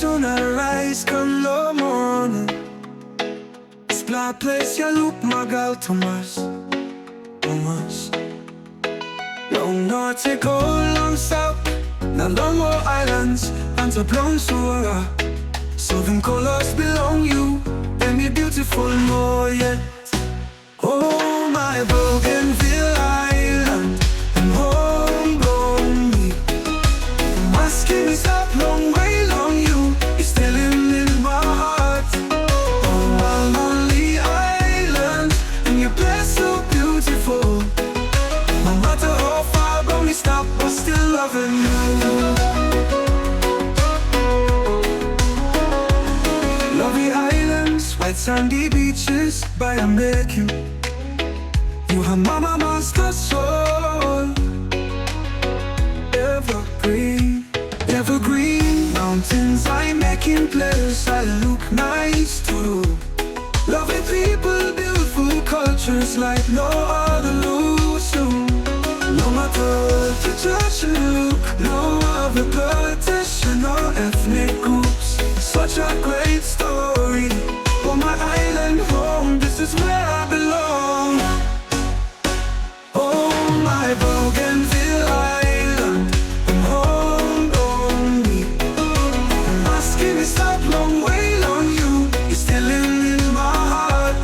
soon I rise come the morning. Splat place ya loop magal Thomas Long north go long south. Now long more islands and to blown Sura. Southern colors belong you. And me beautiful more yet. Oh my Bougainville Island and homegrown me. My skin is up long way long you. You're still in my heart. Oh my lonely island, and you're blessed so beautiful. No matter how far from me stop, I'm still loving you. Lovely islands, white sandy beaches by a make you. You have mama master soul. Evergreen, evergreen mountains I make in place. I look nice too. Lovely people, beautiful cultures like no other lose you. No matter the church you look, no other politician or ethnic groups. Such a great story. For my island home, this is where I belong. Oh my Bougainville Island and homegrown me. My skin is up long way long you. You're still in my heart.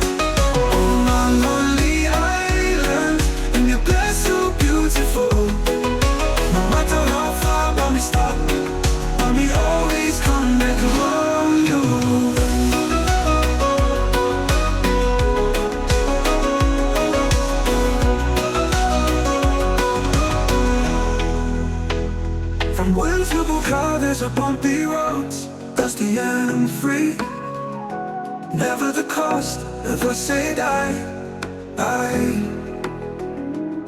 Oh my lonely island, and you're blessed so beautiful. No matter how far by me stop, by me always come back around you. From Wales to Bukhara, there's a bumpy road, dusty and free. Never the cost, never say die.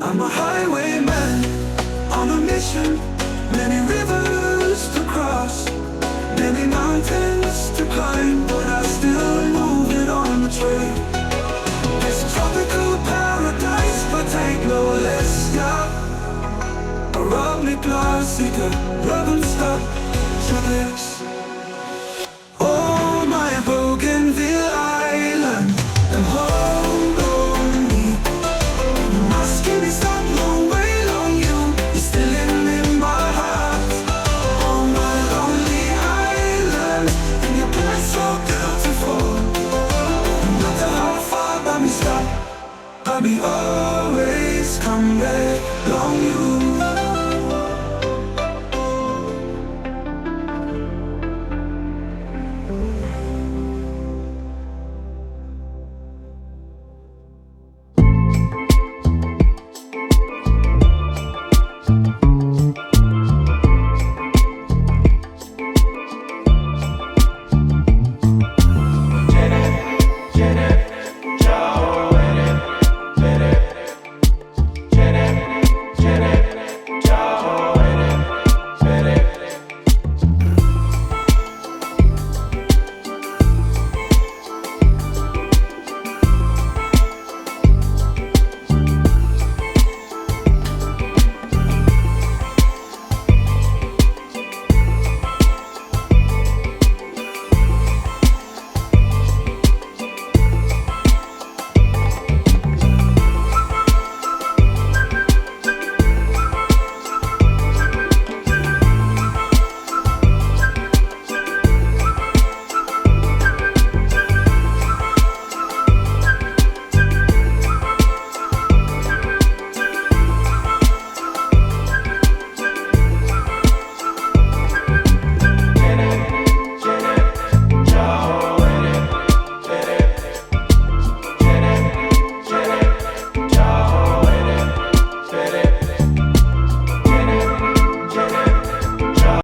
I'm a highwayman on a mission. Many rivers to cross, many mountains to climb, but I'm still moving on the trail. It's a tropical paradise, but ain't no less, yeah. Around me plastic, love and stop to this. Oh my Bougainville Island and homegrown me. My skin is up long way long you. You're still in my heart. Oh my lonely island, and your place so beautiful. No matter how far by me stop, I'll be always come back long you.